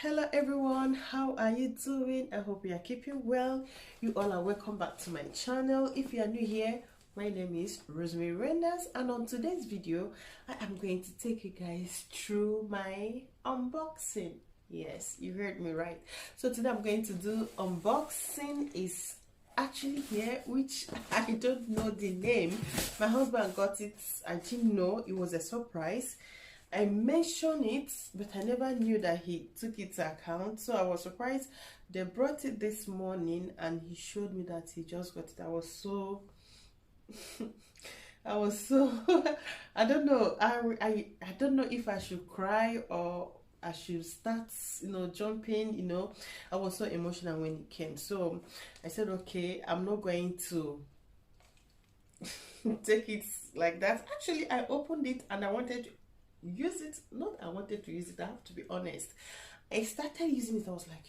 Hello everyone, how are you doing? I hope you are keeping well. You all are welcome back to my channel. If you are new here, my name is Rosemary Renders, and on today's video I am going to take you guys through my unboxing. Yes, you heard me right. So today I'm going to do unboxing is actually here, which I don't know the name. My husband got it. I didn't know, it was a surprise. I mentioned it, but I never knew that he took it to account. So I was surprised. They brought it this morning and he showed me that he just got it. I was so I was so I don't know. I don't know if I should cry or I should start, jumping, I was so emotional when it came. So I said, okay, I'm not going to take it like that. Actually, I opened it and I wanted to use it. Not I wanted to use it, I have to be honest. I started using it. I was like,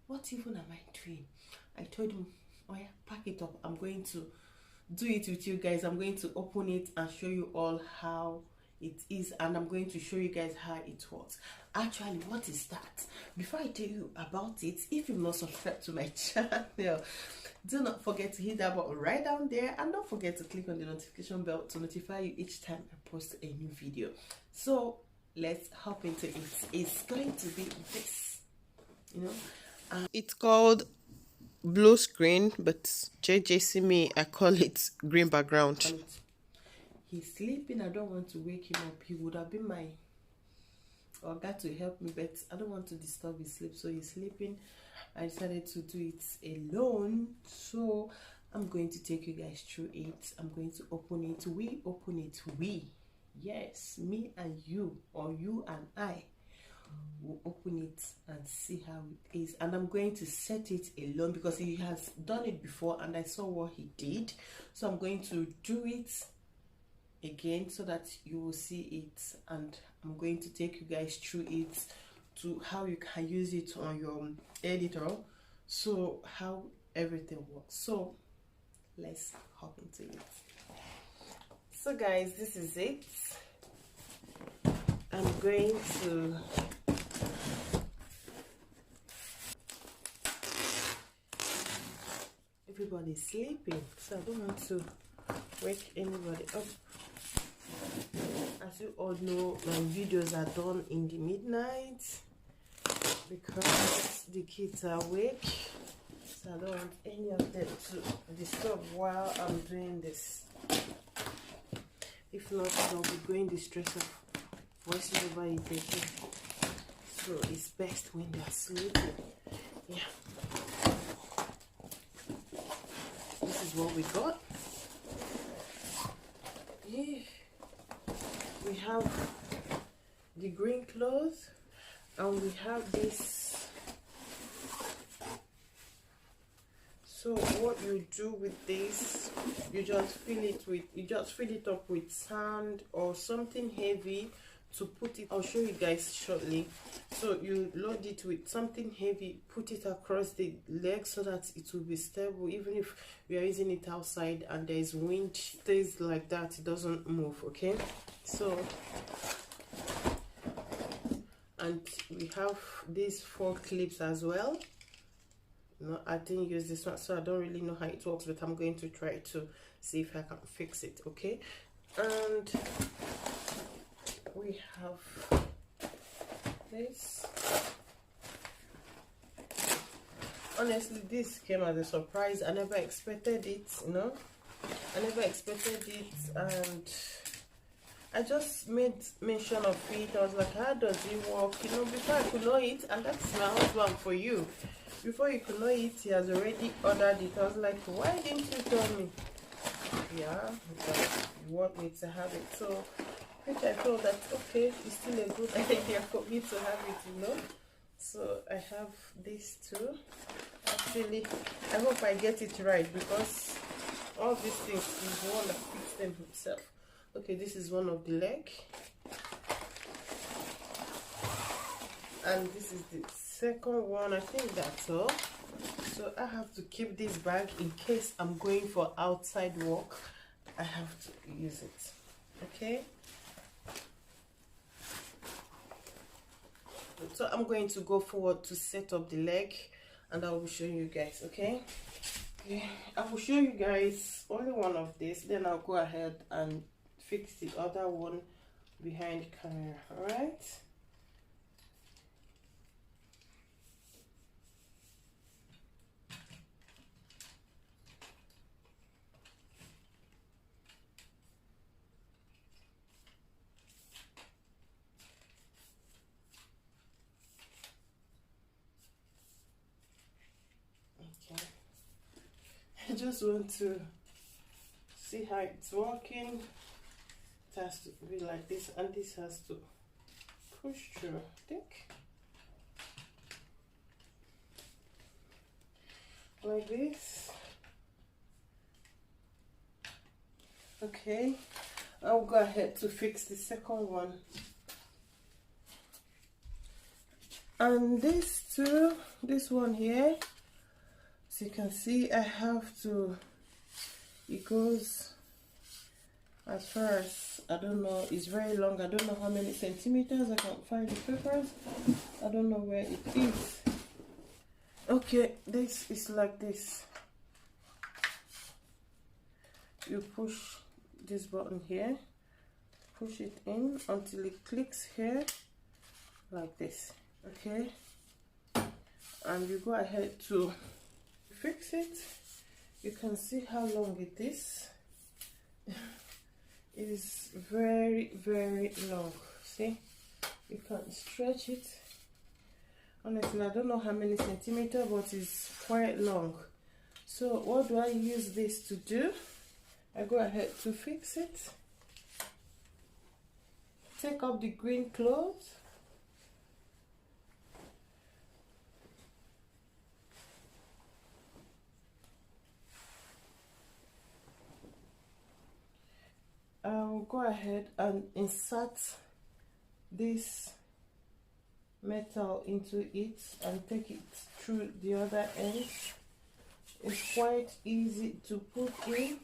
what even am I doing? I told him, oh yeah, pack it up. I'm going to do it with you guys. I'm going to open it and show you all how it is, and I'm going to show you guys how it works. Actually, what is that? Before I tell you about it, if you've not subscribed to my channel, do not forget to hit that button right down there, and don't forget to click on the notification bell to notify you each time I post a new video. So let's hop into it. It's going to be this, it's called blue screen, but JJC me, I call it green background. He's sleeping. I don't want to wake him up. He would have been my got to help me, but I don't want to disturb his sleep. So he's sleeping. I decided to do it alone. So I'm going to take you guys through it. I'm going to open it. We open it. Yes, me and you, or you and I will open it and see how it is. And I'm going to set it alone because he has done it before and I saw what he did. So I'm going to do it again so that you will see it, and I'm going to take you guys through it to how you can use it on your editor, so how everything works. So let's hop into it. So guys, this is it. I'm going to everybody's sleeping, so I don't want to wake anybody up. As you all know, my videos are done in the midnight because the kids are awake, so I don't want any of them to disturb while I'm doing this. If not, they'll be going the stress of voices over irritating. So it's best when they're sleeping. Yeah. This is what we got. Yeah. We have the green cloth and we have this. So what you do with this, you just fill it up with sand or something heavy to put it. I'll show you guys shortly. So you load it with something heavy, put it across the leg so that it will be stable. Even if we are using it outside and there is wind, it stays like that, it doesn't move. Okay, so and we have these 4 clips as well. No, I didn't use this one, so I don't really know how it works, but I'm going to try to see if I can fix it. Okay, and we have this. Honestly, this came as a surprise. I never expected it, I never expected it, and I just made mention of it. I was like, how does it work? Before I could know it, and that's my husband for you. Before you could know it, he has already ordered it. I was like, why didn't you tell me? Yeah, because you want me to have it. So which I thought that, okay, it's still a good idea for me to have it, So I have this too. Actually, I hope I get it right because all these things is the one that fixed them himself. Okay, this is one of the leg. And this is the second one. I think that's all. So I have to keep this bag in case I'm going for outside work. I have to use it. Okay. So I'm going to go forward to set up the leg, and I will show you guys. Okay, I will show you guys only one of this, then I'll go ahead and fix the other one behind camera. All right. Okay, I just want to see how it's working. It has to be like this, and this has to push through, I think, like this. Okay, I'll go ahead to fix the second one. And this too, this one here, as you can see, I have to, it goes as far as, I don't know, it's very long. I don't know how many centimeters. I can't find the papers. I don't know where it is. Okay, this is like this. You push this button here, push it in until it clicks here, like this. Okay, and you go ahead to fix it. You can see how long it is. It is very, very long. See, you can stretch it. Honestly, I don't know how many centimeters, but it's quite long. So what do I use this to do? I go ahead to fix it. Take off the green cloth. I'll go ahead and insert this metal into it and take it through the other end. It's quite easy to put in.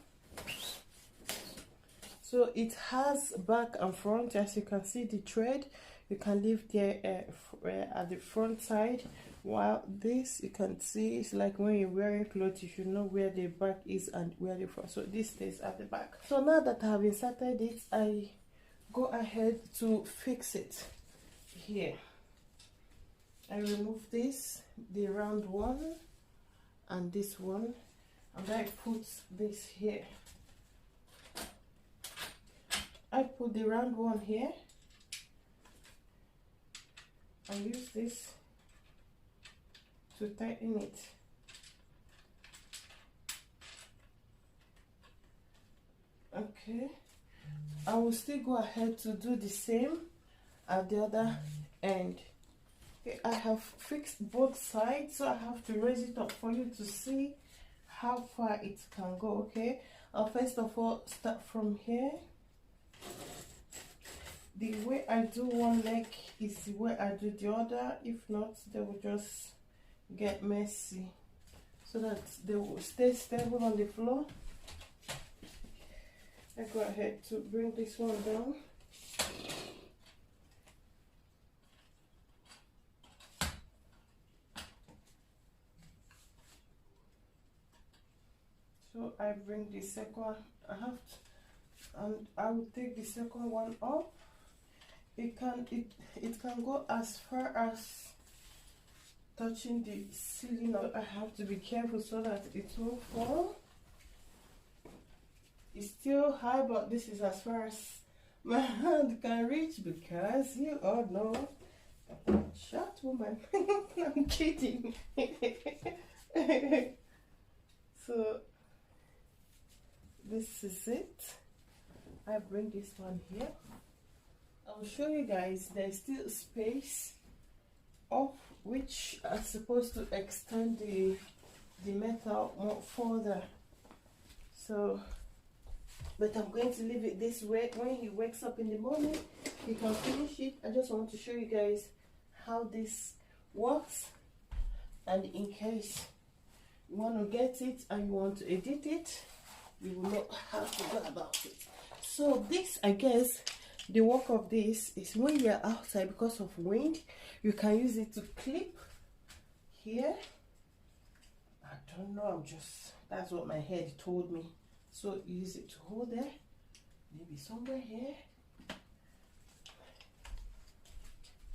So it has back and front. As you can see, the thread you can leave there at the front side, while this, you can see, it's like when you're wearing clothes, you should know where the back is and where the front. So this stays at the back. So now that I have inserted it, I go ahead to fix it here. I remove this, the round one and this one, and I put this here. I put the round one here and use this to tighten it. Okay, I will still go ahead to do the same at the other end. Okay, I have fixed both sides, so I have to raise it up for you to see how far it can go. Okay, I'll first of all start from here. The way I do one leg is the way I do the other. If not, they will just get messy, so that they will stay stable on the floor. I go ahead to bring this one down. So I bring the second one. And I will take the second one up. It can go as far as touching the ceiling. I have to be careful so that it won't fall. It's still high, but this is as far as my hand can reach, because you all know I'm a short woman. I'm kidding. So this is it. I bring this one here. I'll show you guys there's still space of which are supposed to extend the metal more further. So, but I'm going to leave it this way. When he wakes up in the morning, he can finish it. I just want to show you guys how this works, and in case you want to get it and you want to edit it, you will know how to go about it. So this, I guess, the work of this is when you are outside, because of wind, you can use it to clip here. I don't know, I'm just, that's what my head told me. So use it to hold there, maybe somewhere here,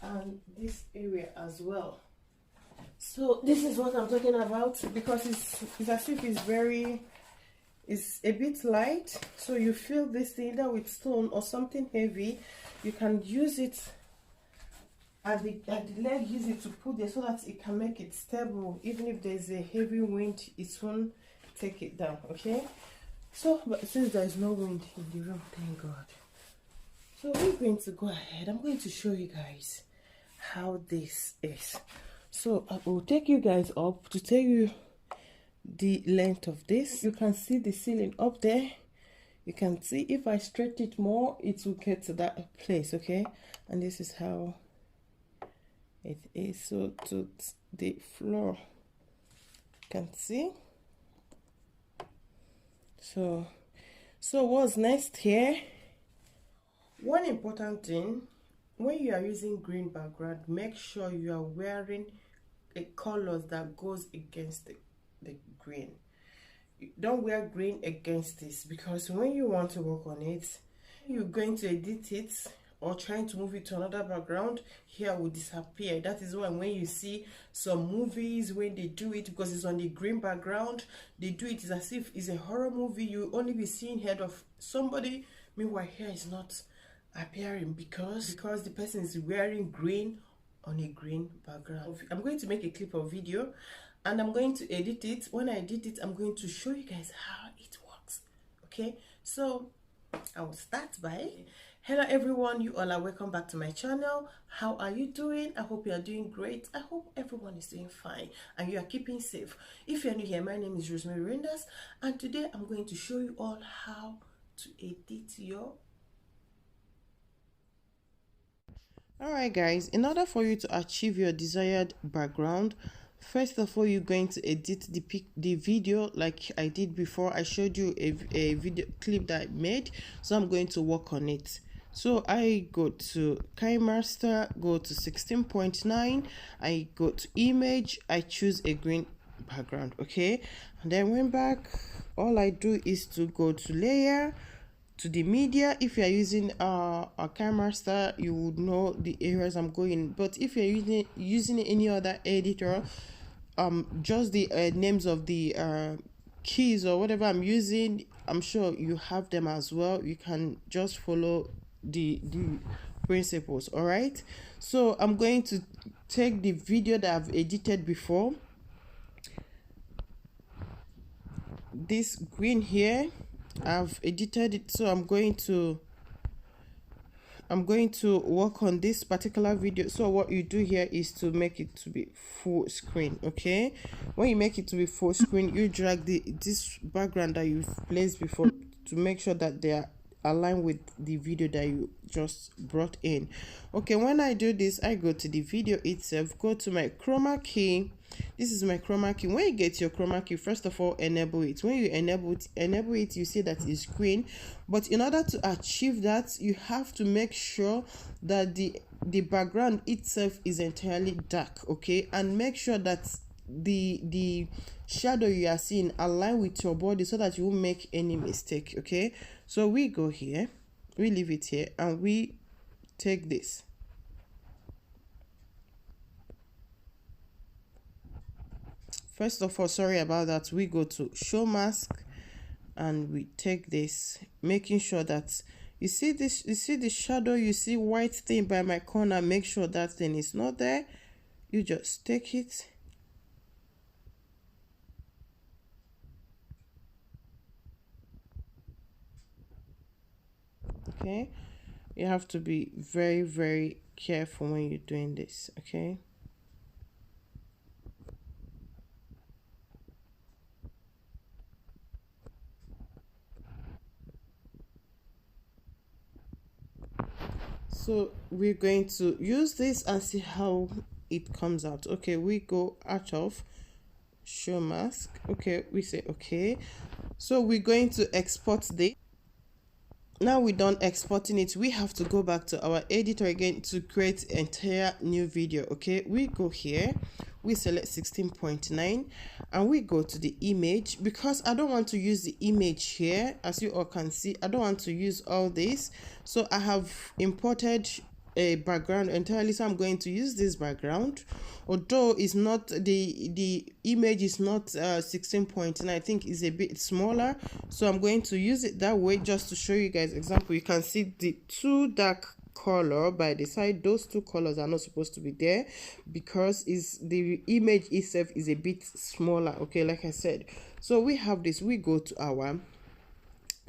and this area as well. So this is what I'm talking about, because it's as if it's a bit light. So you fill this thing either with stone or something heavy. You can use it at the leg, use it to put there so that it can make it stable. Even if there's a heavy wind, it won't take it down. Okay, so but since there is no wind in the room, thank God, so we're going to go ahead. I'm going to show you guys how this is. So I will take you guys up to tell you the length of this. You can see the ceiling up there. You can see if I stretch it more, it will get to that place. Okay, and this is how it is. So to the floor, you can see. So what's next here? One important thing, when you are using green background, make sure you are wearing a colors that goes against the green. Don't wear green against this, because when you want to work on it, you're going to edit it or trying to move it to another background, here will disappear. That is why when you see some movies, when they do it, because it's on the green background, they do it as if it's a horror movie. You only be seeing head of somebody, meanwhile here is not appearing because the person is wearing green on a green background. I'm going to make a clip of video and I'm going to edit it. When I edit it, I'm going to show you guys how it works. Okay, so I will start by, hello everyone, you all are welcome back to my channel. How are you doing? I hope you are doing great. I hope everyone is doing fine and you are keeping safe. If you're new here, my name is Rosemary Renders, and today I'm going to show you all how to edit your. Alright guys, in order for you to achieve your desired background, first of all, you're going to edit the video like I did before. I showed you a video clip that I made, so I'm going to work on it. So I go to KineMaster, go to 16.9, I go to image, I choose a green background. Okay, and then went back, all I do is to go to layer, to the media. If you are using a KineMaster, you would know the areas I'm going. But if you're using any other editor, just the names of the keys or whatever I'm using, I'm sure you have them as well. You can just follow the principles. All right, so I'm going to take the video that I've edited before, this green here, I've edited it, so I'm going to work on this particular video. So what you do here is to make it to be full screen. Okay, when you make it to be full screen, you drag this background that you've placed before to make sure that they are aligned with the video that you just brought in. Okay, when I do this, I go to the video itself, go to my chroma key. This is my chroma key. When you get your chroma key, first of all, enable it. When you enable it, you see that it's green. But in order to achieve that, you have to make sure that the background itself is entirely dark. Okay, and make sure that the shadow you are seeing align with your body so that you won't make any mistake. Okay, so we go here, we leave it here, and we take this. First of all, sorry about that, we go to show mask and we take this, making sure that you see this, you see the shadow, you see white thing by my corner. Make sure that thing is not there. You just take it, okay. You have to be very, very careful when you're doing this. Okay, so we're going to use this and see how it comes out. Okay, we go out of show mask. Okay, we say okay, so we're going to export this. now we're done exporting it, we have to go back to our editor again to create entire new video. Okay, we go here, we select 16.9 and we go to the image, because I don't want to use the image here. As you all can see, I don't want to use all this, so I have imported a background entirely, so I'm going to use this background, although it's not the image is not 16.9. I think it's a bit smaller, so I'm going to use it that way just to show you guys example. You can see the two dark color by the side. Those two colors are not supposed to be there because is the image itself is a bit smaller. Okay, like I said, so we have this, we go to our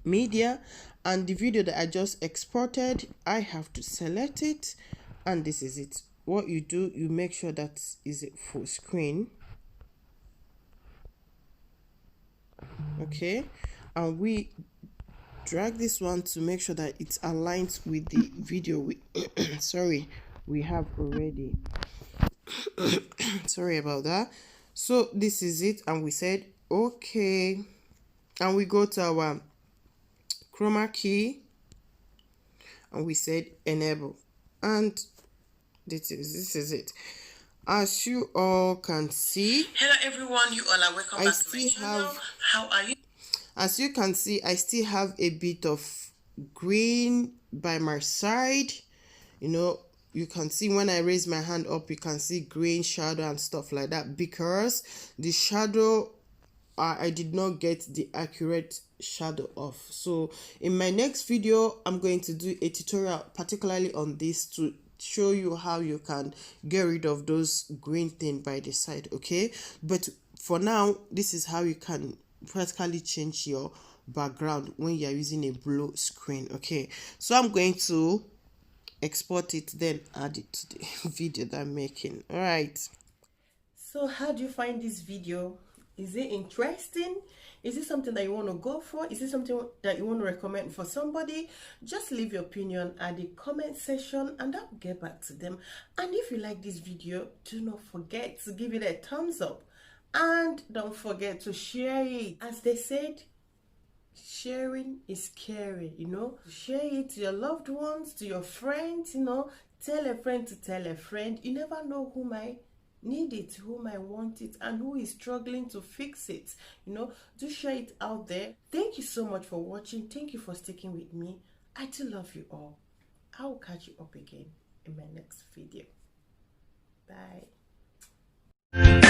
media, and the video that I just exported, I have to select it, and this is it. What you do, you make sure that is it full screen. Okay, and we drag this one to make sure that it aligns with the video we sorry, we have already. Sorry about that. So this is it, and we said okay, and we go to our Chroma key and we said enable, and this is it. As you all can see, hello everyone, you all are welcome back to my channel. How are you? As you can see, I still have a bit of green by my side. You know, you can see when I raise my hand up, you can see green shadow and stuff like that, because the shadow I did not get the accurate shadow off. So in my next video, I'm going to do a tutorial particularly on this to show you how you can get rid of those green thing by the side. Okay, but for now, this is how you can practically change your background when you're using a blue screen. Okay, so I'm going to export it, then add it to the video that I'm making. All right, so how do you find this video? Is it interesting? Is it something that you want to go for? Is it something that you want to recommend for somebody? Just leave your opinion at the comment section and I'll get back to them. And if you like this video, do not forget to give it a thumbs up. And don't forget to share it. As they said, sharing is caring, you know. Share it to your loved ones, to your friends, you know. Tell a friend to tell a friend. You never know who might need it, who might want it, and who is struggling to fix it. You know, do share it out there. Thank you so much for watching. Thank you for sticking with me. I do love you all. I will catch you up again in my next video. Bye.